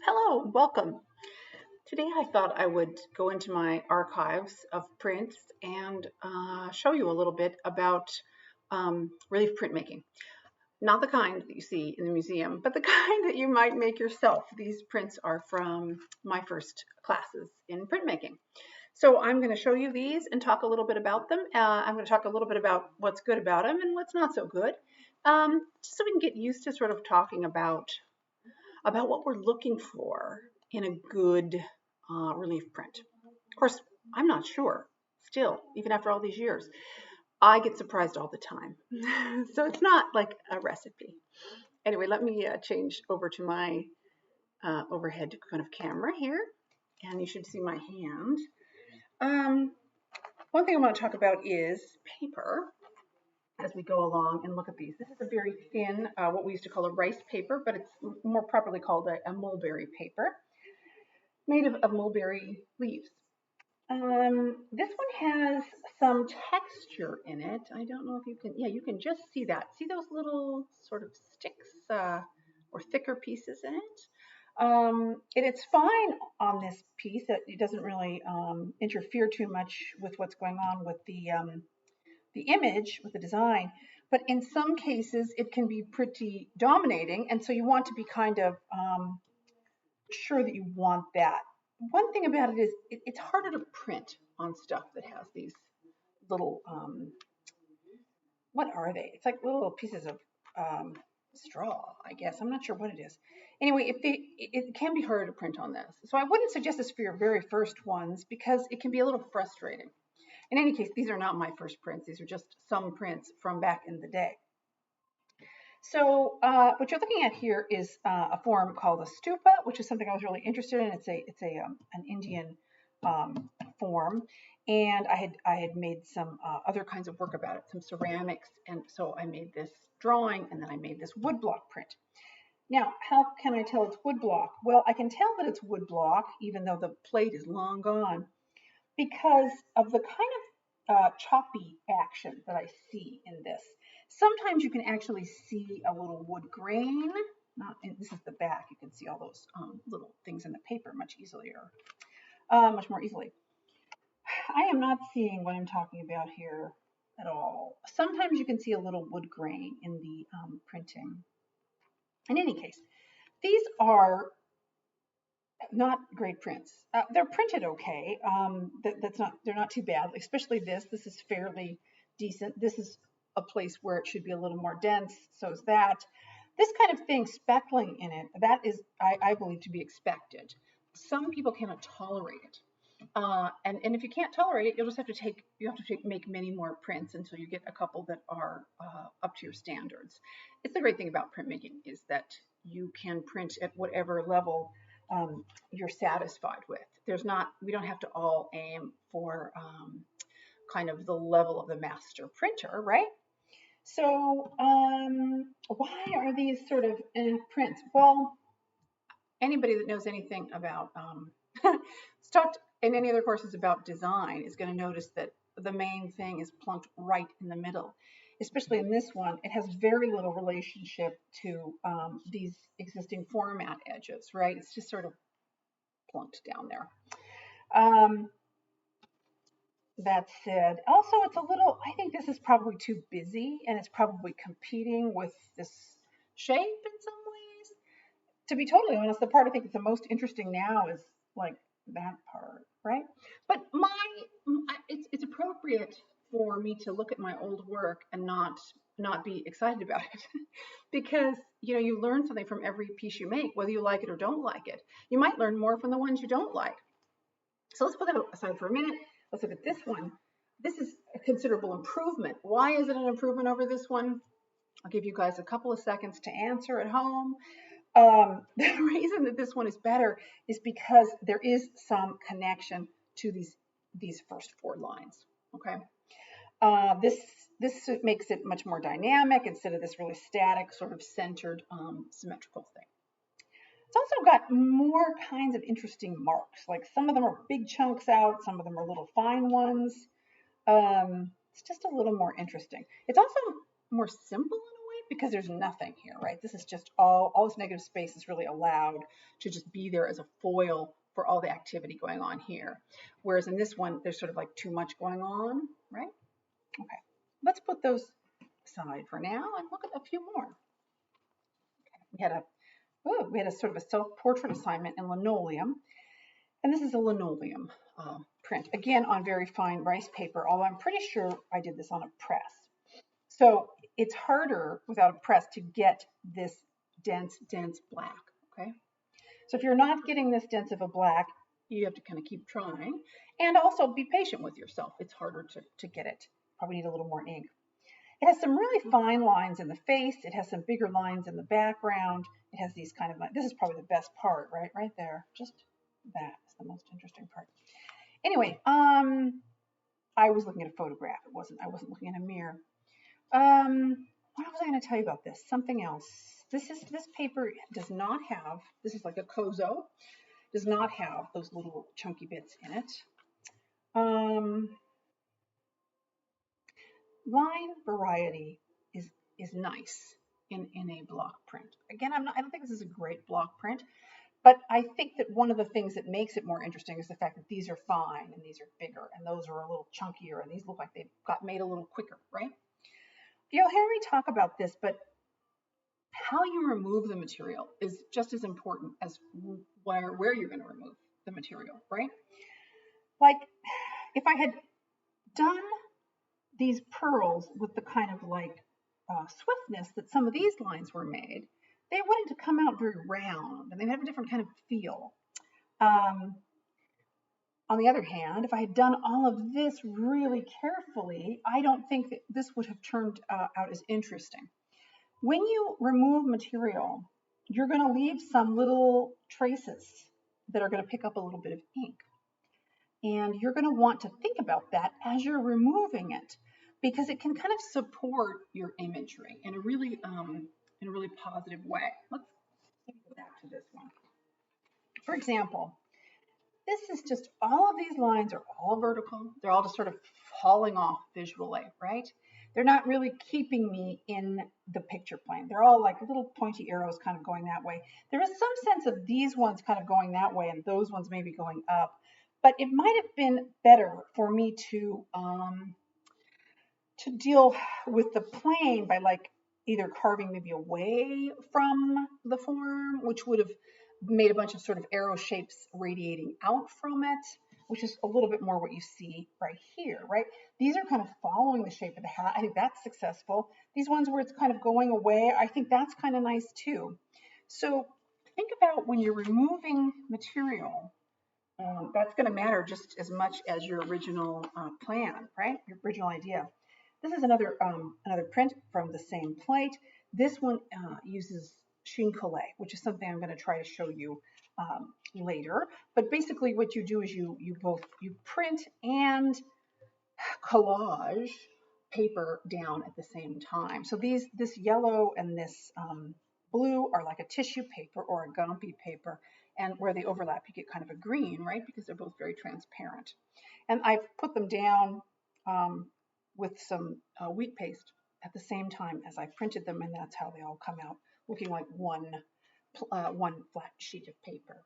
Hello, welcome. Today I thought I would go into my archives of prints and show you a little bit about relief printmaking. Not the kind that you see in the museum, but the kind that you might make yourself. These prints are from my first classes in printmaking. So I'm going to show you these and talk a little bit about them. I'm going to talk a little bit about what's good about them and what's not so good, just so we can get used to sort of talking about what we're looking for in a good relief print. Of course, I'm not sure still, even after all these years. I get surprised all the time. So it's not like a recipe. Anyway, let me change over to my overhead kind of camera here, and you should see my hand. One thing I want to talk about is paper as we go along and look at these. This is a very thin, what we used to call a rice paper, but it's more properly called a mulberry paper, made of mulberry leaves. This one has some texture in it. I don't know if you can, yeah, you can just see that. See those little sort of sticks or thicker pieces in it? And it's fine on this piece. It doesn't really interfere too much with what's going on with the image, with the design. But in some cases, it can be pretty dominating, and so you want to be kind of sure that you want that. One thing about it is it's harder to print on stuff that has these little, what are they? It's like little pieces of straw, I guess. I'm not sure what it is. Anyway, it can be harder to print on this. So I wouldn't suggest this for your very first ones because it can be a little frustrating. In any case, these are not my first prints. These are just some prints from back in the day. So what you're looking at here is a form called a stupa, which is something I was really interested in. It's an Indian form, and I had made some other kinds of work about it, some ceramics, and so I made this drawing, and then I made this woodblock print. Now, how can I tell it's woodblock? Well, I can tell that it's woodblock, even though the plate is long gone, because of the kind of choppy action that I see in this. Sometimes you can actually see a little wood grain. This is the back. You can see all those little things in the paper much more easily. I am not seeing what I'm talking about here at all. Sometimes you can see a little wood grain in the printing. In any case, these are not great prints. They're printed okay. They're not too bad, especially this. This is fairly decent. This is a place where it should be a little more dense. So is that. This kind of thing, speckling in it, that is, I believe, to be expected. Some people cannot tolerate it. And if you can't tolerate it, you'll just have to make many more prints until you get a couple that are up to your standards. It's the great thing about printmaking is that you can print at whatever level you're satisfied with. We don't have to all aim for kind of the level of the master printer, right? So why are these sort of prints? Well, anybody that knows anything about talked in any other courses about design is going to notice that the main thing is plunked right in the middle. Especially in this one, it has very little relationship to these existing format edges, right? It's just sort of plunked down there. That said, also it's a little, I think this is probably too busy and it's probably competing with this shape in some ways. To be totally honest, the part I think is the most interesting now is like that part, right? But it's appropriate for me to look at my old work and not be excited about it because you learn something from every piece you make, whether you like it or don't like it. You might learn more from the ones you don't like. So let's put that aside for a minute. Let's look at this one. This is a considerable improvement. Why is it an improvement over this one? I'll give you guys a couple of seconds to answer at home. The reason that this one is better is because there is some connection to these first four lines. Okay, this makes it much more dynamic instead of this really static, sort of centered, symmetrical thing. It's also got more kinds of interesting marks. Like some of them are big chunks out, some of them are little fine ones. It's just a little more interesting. It's also more simple in a way because there's nothing here, right? This is just all this negative space is really allowed to just be there as a foil for all the activity going on here. Whereas in this one, there's sort of like too much going on, right? Okay, let's put those aside for now and look at a few more. We had a sort of a self-portrait assignment in linoleum, and this is a linoleum print, again on very fine rice paper, although I'm pretty sure I did this on a press. So it's harder without a press to get this dense black, okay? So if you're not getting this dense of a black, you have to kind of keep trying, and also be patient with yourself. It's harder to get it. Probably need a little more ink. It has some really fine lines in the face. It has some bigger lines in the background. It has these kind of, this is probably the best part, right there. Just that is the most interesting part. Anyway, I was looking at a photograph. I wasn't looking in a mirror. What was I going to tell you about this? Something else. This paper does not have, this is like a Kozo, does not have those little chunky bits in it. Line variety is nice in a block print. Again, I don't think this is a great block print, but I think that one of the things that makes it more interesting is the fact that these are fine and these are bigger and those are a little chunkier and these look like they got made a little quicker, right? You'll hear me talk about this, but how you remove the material is just as important as where you're going to remove the material, right? Like if I had done these pearls with the kind of like swiftness that some of these lines were made, they wouldn't have come out very round and they'd have a different kind of feel. On the other hand, if I had done all of this really carefully, I don't think that this would have turned out as interesting. When you remove material, you're going to leave some little traces that are going to pick up a little bit of ink. And you're going to want to think about that as you're removing it, because it can kind of support your imagery in a really positive way. Let's go back to this one. For example, this is just, all of these lines are all vertical. They're all just sort of falling off visually, right? They're not really keeping me in the picture plane. They're all like little pointy arrows kind of going that way. There is some sense of these ones kind of going that way and those ones maybe going up. But it might have been better for me to deal with the plane by like either carving maybe away from the form, which would have made a bunch of sort of arrow shapes radiating out from it, which is a little bit more what you see right here, right? These are kind of following the shape of the hat. I think that's successful. These ones where it's kind of going away, I think that's kind of nice too. So think about when you're removing material, that's going to matter just as much as your original plan, right? Your original idea. This is another print from the same plate. This one uses chine collé, which is something I'm going to try to show you later. But basically, what you do is you print and collage paper down at the same time. So this yellow and this blue are like a tissue paper or a Gampi paper, and where they overlap, you get kind of a green, right? Because they're both very transparent. And I've put them down with some wheat paste at the same time as I printed them, and that's how they all come out, looking like one flat sheet of paper.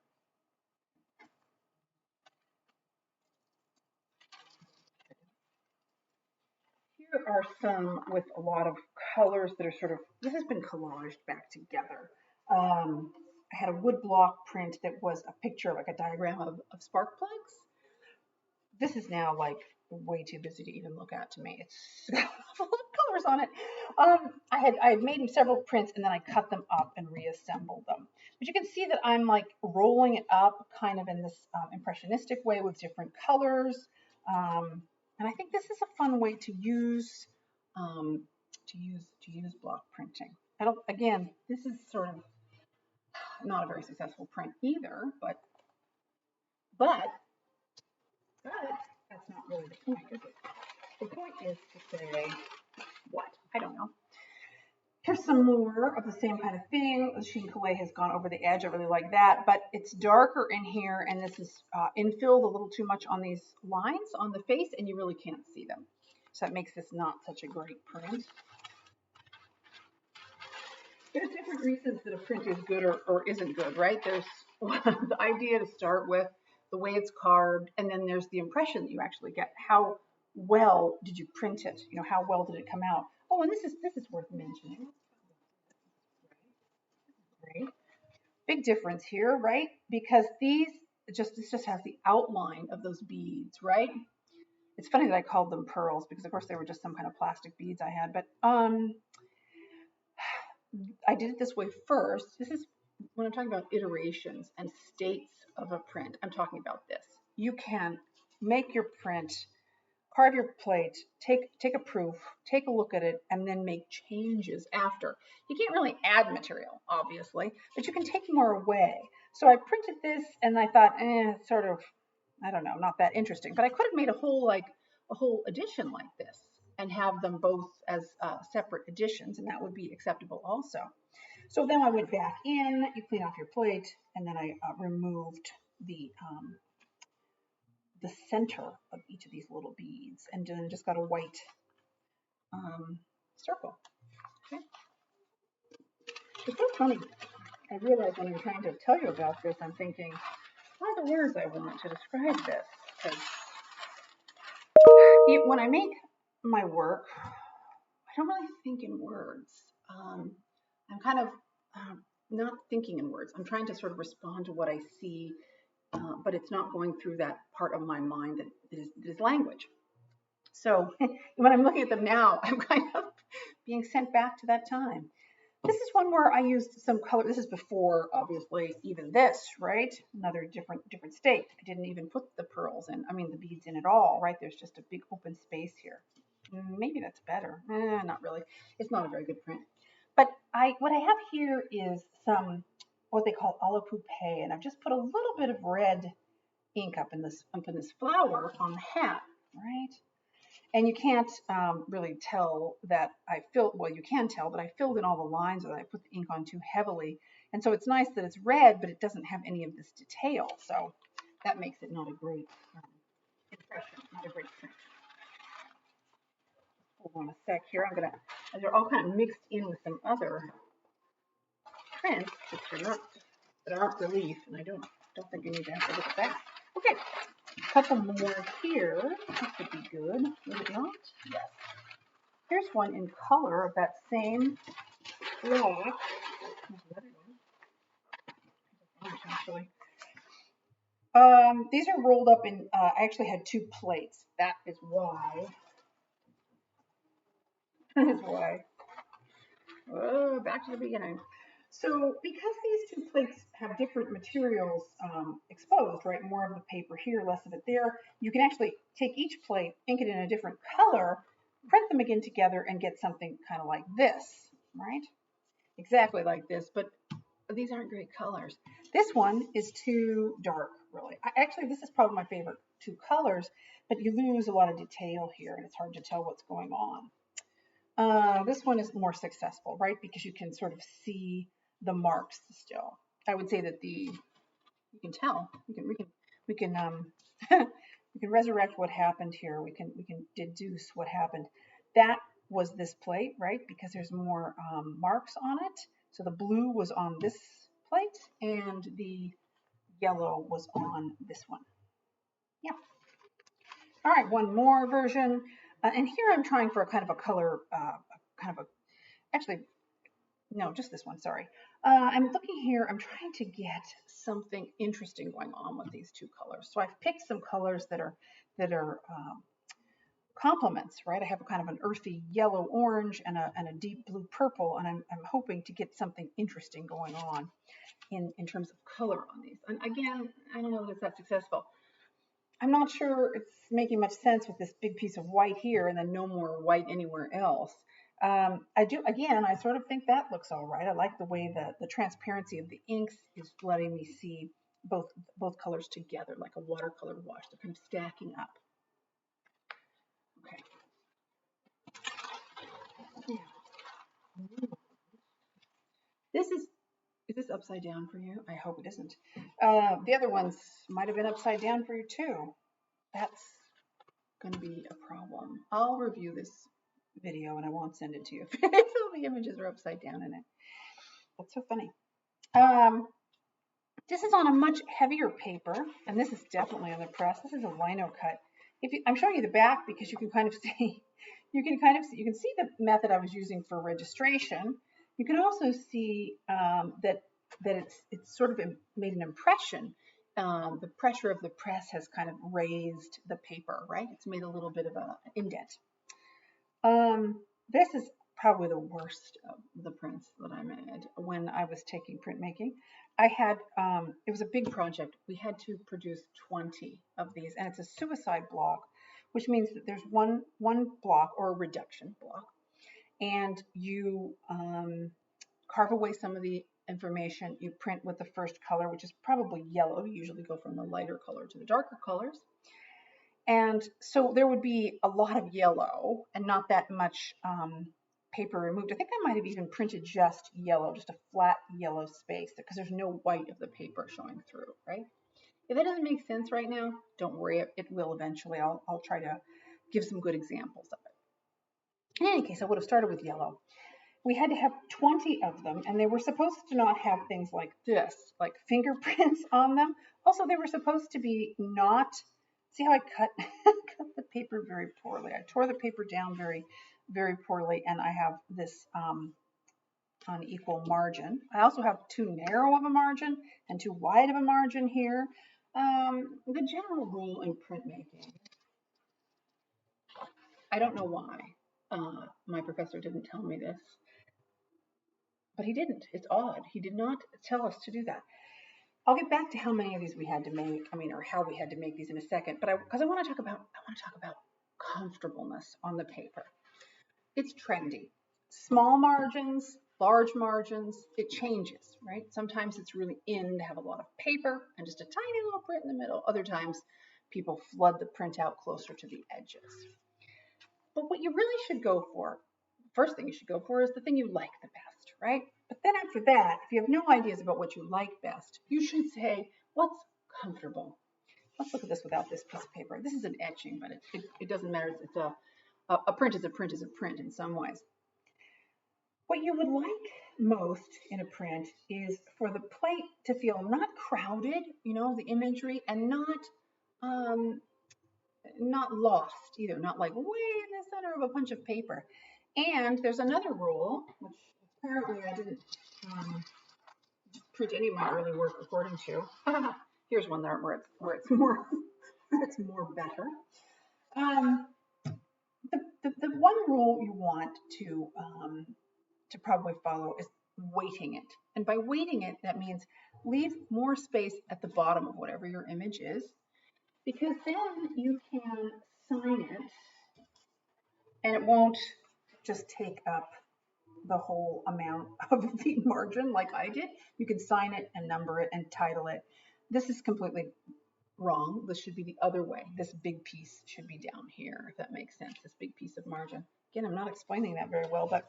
Here are some with a lot of colors that are sort of, this has been collaged back together. I had a wood block print that was a picture, like a diagram of spark plugs. This is now like way too busy to even look at to me. It's got full of colors on it. I had made several prints and then I cut them up and reassembled them. But you can see that I'm like rolling it up kind of in this impressionistic way with different colors. And I think this is a fun way to use block printing. Again, this is sort of not a very successful print either, but that's not really the point, is it? The point is to say, what? I don't know. Here's some more of the same kind of thing. The chine collé has gone over the edge. I really like that, but it's darker in here, and this is infilled a little too much on these lines on the face, and you really can't see them. So that makes this not such a great print. There's different reasons that a print is good or isn't good, right? There's the idea to start with, the way it's carved, and then there's the impression that you actually get. How well did you print it? You know, how well did it come out? Oh, and this is worth mentioning. Right? Big difference here, right? Because this just has the outline of those beads, right? It's funny that I called them pearls because of course they were just some kind of plastic beads I had, but I did it this way first. This is when I'm talking about iterations and states of a print. I'm talking about this. You can make your print, carve your plate, take a proof, take a look at it, and then make changes after. You can't really add material, obviously, but you can take more away. So I printed this and I thought, sort of, I don't know, not that interesting. But I could have made a whole edition like this and have them both as separate editions, and that would be acceptable also. So then I went back in, you clean off your plate, and then I removed the center of each of these little beads, and then just got a white circle. Okay. It's so funny. I realize when I'm trying to tell you about this, I'm thinking, what are the words I want to describe this? Because when I make my work, I don't really think in words. I'm kind of not thinking in words. I'm trying to sort of respond to what I see, but it's not going through that part of my mind that is language. So when I'm looking at them now, I'm kind of being sent back to that time. This is one where I used some color. This is before, obviously, even this, right? Another different state. I didn't even put the pearls in, I mean, the beads in at all, right? There's just a big open space here. Maybe that's better. Not really. It's not a very good print. But what I have here is some, what they call a la poupée, and I've just put a little bit of red ink up in this flower on the hat, right? And you can't really tell that I filled, well, you can tell, but I filled in all the lines that I put the ink on too heavily. And so it's nice that it's red, but it doesn't have any of this detail. So that makes it not a great impression, not a great print. Hold on a sec here. They're all kind of mixed in with some other prints that aren't relief, and I don't think you need to have to look at that. Okay, a couple more here. This would be good, would it not? Yes. Here's one in color of that same block. Here's another one. Actually. These are rolled up in, I actually had two plates. That is why. That is why. Oh, back to the beginning. So because these two plates have different materials exposed, right, more of the paper here, less of it there, you can actually take each plate, ink it in a different color, print them again together, and get something kind of like this, right? Exactly like this, but these aren't great colors. This one is too dark, really. Actually, this is probably my favorite two colors, but you lose a lot of detail here, and it's hard to tell what's going on. This one is more successful, right? Because you can sort of see the marks still. I would say that you can tell. We can we can resurrect what happened here. We can deduce what happened. That was this plate, right? Because there's more marks on it. So the blue was on this plate, and the yellow was on this one. Yeah. All right, one more version. And here I'm trying for a kind of a color, actually, no, just this one, sorry. I'm looking here, I'm trying to get something interesting going on with these two colors. So I've picked some colors that are complements, right? I have a kind of an earthy yellow orange and a deep blue purple, and I'm hoping to get something interesting going on in terms of color on these. And again, I don't know if that's successful. I'm not sure it's making much sense with this big piece of white here and then no more white anywhere else. I sort of think that looks all right. I like the way the transparency of the inks is letting me see both colors together, like a watercolor wash. They're kind of stacking up. Okay. Yeah. Is this upside down for you? I hope it isn't. The other ones might have been upside down for you too. That's going to be a problem. I'll review this video and I won't send it to you if the images are upside down in it. That's so funny. Um, this is on a much heavier paper, and this is definitely on the press. This is a lino cut. I'm showing you the back because you can kind of see, you can see the method I was using for registration. You can also see that it's sort of made an impression. The pressure of the press has kind of raised the paper, right? It's made a little bit of an indent. This is probably the worst of the prints that I made when I was taking printmaking. I had, it was a big project. We had to produce 20 of these, and it's a suicide block, which means that there's one block or a reduction block, and you carve away some of the information. You print with the first color, which is probably yellow. You usually go from the lighter color to the darker colors. And so there would be a lot of yellow and not that much paper removed. I think I might have even printed just yellow, just a flat yellow space because there's no white of the paper showing through, right? If that doesn't make sense right now, don't worry, it will eventually. I'll try to give some good examples of it. In any case, I would have started with yellow. We had to have 20 of them, and they were supposed to not have things like this, like fingerprints on them. Also, they were supposed to be not, see how I cut the paper very poorly. I tore the paper down very, very poorly, and I have this unequal margin. I also have too narrow of a margin and too wide of a margin here. The general rule in printmaking, I don't know why. My professor didn't tell me this, but he didn't. It's odd. He did not tell us to do that. I'll get back to how many of these we had to make. Or how we had to make these in a second. But because I want to talk about comfortableness on the paper. It's trendy. Small margins, large margins, it changes, right? Sometimes it's really in to have a lot of paper and just a tiny little print in the middle. Other times, people flood the printout closer to the edges. But what you really should go for, first thing you should go for is the thing you like the best, right? But then after that, if you have no ideas about what you like best, you should say, what's comfortable? Let's look at this without this piece of paper. This is an etching, but it doesn't matter. It's a print is a print is a print in some ways. What you would like most in a print is for the plate to feel not crowded, the imagery, and not lost either, not like way in the center of a bunch of paper. And there's another rule, which apparently I didn't print any of my early work according to. Here's one there where it's more it's more better. The one rule you want to probably follow is weighting it. And by weighting it, that means leave more space at the bottom of whatever your image is, because then you can sign it and it won't just take up the whole amount of the margin like I did. You can sign it and number it and title it. This is completely wrong. This should be the other way. This big piece should be down here, if that makes sense, this big piece of margin. Again, I'm not explaining that very well, but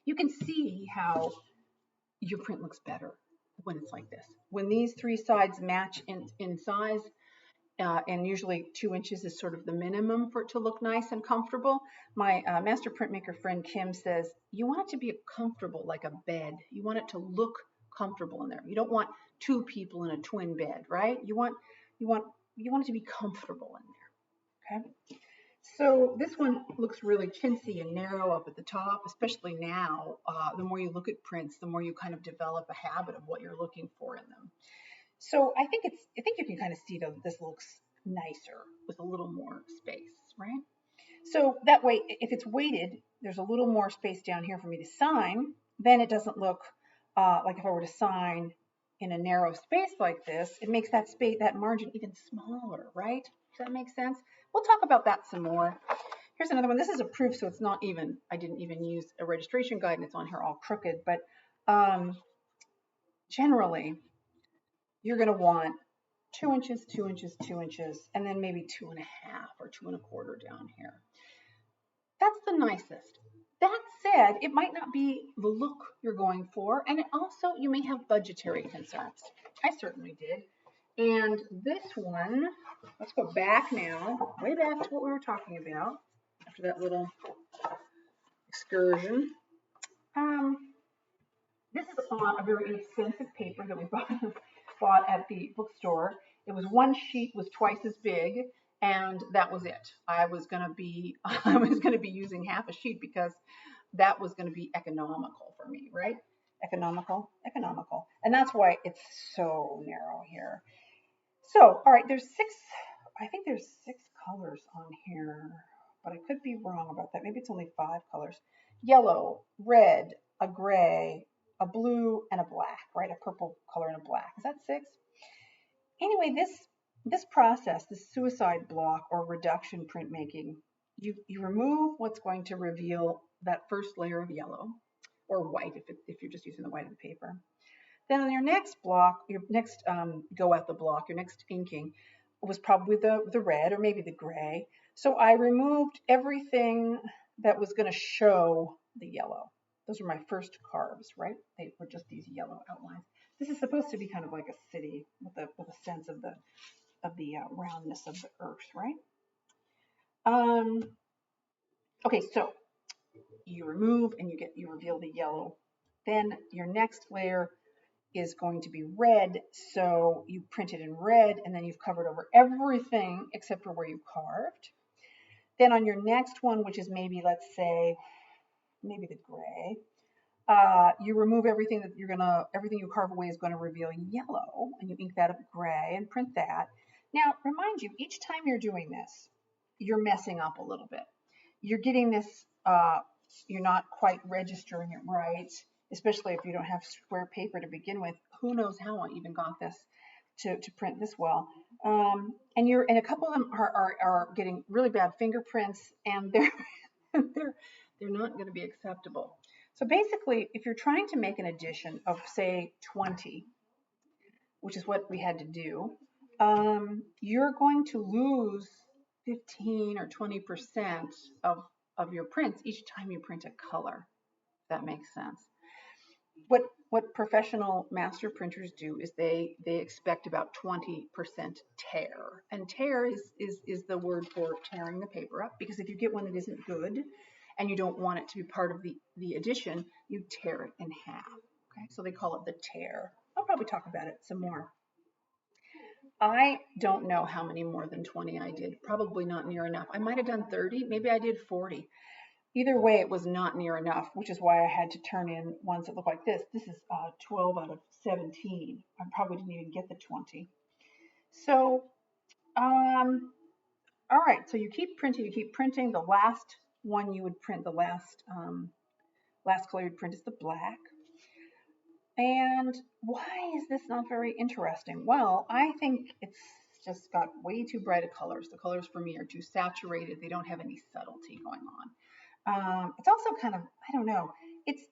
you can see how your print looks better when it's like this. When these three sides match in size, and usually 2 inches is sort of the minimum for it to look nice and comfortable. My master printmaker friend Kim says, you want it to be comfortable like a bed. You want it to look comfortable in there. You don't want two people in a twin bed, right? You want it to be comfortable in there, okay? So this one looks really chintzy and narrow up at the top, especially now. The more you look at prints, the more you kind of develop a habit of what you're looking for in them. So I think you can kind of see that this looks nicer with a little more space, right? So that way, if it's weighted, there's a little more space down here for me to sign. Then it doesn't look like if I were to sign in a narrow space like this, it makes that space, that margin even smaller, right? Does that make sense? We'll talk about that some more. Here's another one. This is a proof, so it's not even, I didn't even use a registration guide and it's on here all crooked, but generally, you're going to want 2 inches, 2 inches, 2 inches, and then maybe 2.5 or 2 1/4 down here. That's the nicest. That said, it might not be the look you're going for, and also you may have budgetary concerns. I certainly did. And this one, let's go back now, way back to what we were talking about after that little excursion. This is on a very inexpensive paper that we bought at the bookstore. It was one sheet was twice as big, and that was it. I was gonna be using half a sheet because that was gonna be economical for me, right? Economical, and that's why it's so narrow here. So, all right, I think there's 6 colors on here, but I could be wrong about that. Maybe it's only 5 colors. Yellow, red, a gray, a blue, and a black, right? A purple color and a black. Is that 6? Anyway, this process, this suicide block or reduction printmaking, you remove what's going to reveal that first layer of yellow or white if you're just using the white of the paper. Then on your next block, your next go at the block, your next inking was probably the red or maybe the gray. So I removed everything that was going to show the yellow. Those were my first carves, right? They were just these yellow outlines. This is supposed to be kind of like a city with a sense of the roundness of the earth, right? Okay, so you remove and you reveal the yellow. Then your next layer is going to be red, so you print it in red and then you've covered over everything except for where you carved. Then on your next one, which is maybe, let's say, maybe the gray, you remove everything everything you carve away is going to reveal yellow, and you ink that up gray and print that. Now, remind you, each time you're doing this, you're messing up a little bit. You're getting this, you're not quite registering it right, especially if you don't have square paper to begin with. Who knows how I even got this to print this well. And a couple of them are getting really bad fingerprints, and they're not going to be acceptable. So basically, if you're trying to make an edition of, say, 20, which is what we had to do, you're going to lose 15 or 20% of your prints each time you print a color. If that makes sense. What professional master printers do is they expect about 20% tear, and tear is the word for tearing the paper up, because if you get one that isn't good and you don't want it to be part of the edition, you tear it in half. Okay, so they call it the tear. I'll probably talk about it some more. I don't know how many more than 20 I did. Probably not near enough. I might have done 30. Maybe I did 40. Either way, it was not near enough, which is why I had to turn in ones that look like this. This is 12 out of 17. I probably didn't even get the 20. So, all right. So you keep printing. The last one you would print, the last color you'd print is the black. And why is this not very interesting? Well, I think it's just got way too bright of colors. The colors for me are too saturated. They don't have any subtlety going on. It's also kind of, I don't know, it's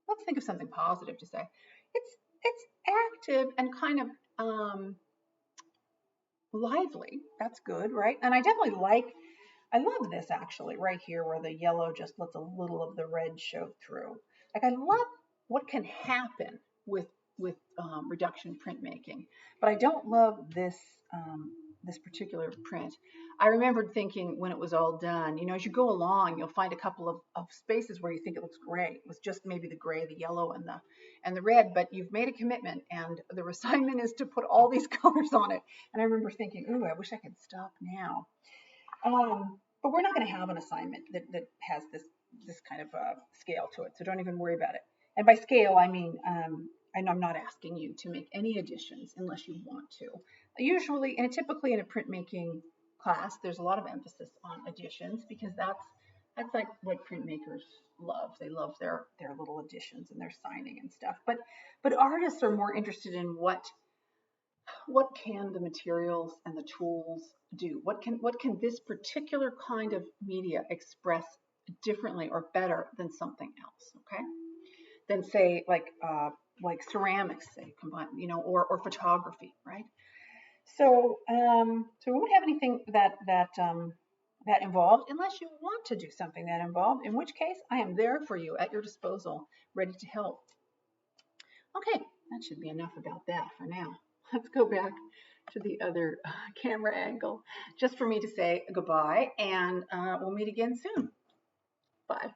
let's think of something positive to say. It's active and kind of lively. That's good, right? And I definitely I love this actually right here where the yellow just lets a little of the red show through. Like, I love what can happen with reduction printmaking, but I don't love this this particular print. I remembered thinking when it was all done, as you go along, you'll find a couple of spaces where you think it looks great with just maybe the gray, the yellow, and the red, but you've made a commitment, and the assignment is to put all these colors on it. And I remember thinking, ooh, I wish I could stop now. But we're not going to have an assignment that has this kind of scale to it, so don't even worry about it. And by scale, I mean, and I'm not asking you to make any additions unless you want to. Usually, and typically in a printmaking class, there's a lot of emphasis on additions, because that's like what printmakers love. They love their little additions and their signing and stuff. But artists are more interested in what can the materials and the tools do? What can this particular kind of media express differently or better than something else? Okay, than say like ceramics, say combined, or photography, right? So we won't have anything that involved unless you want to do something that involved, in which case I am there for you at your disposal, ready to help. Okay, that should be enough about that for now. Let's go back to the other camera angle just for me to say goodbye, and we'll meet again soon. Bye.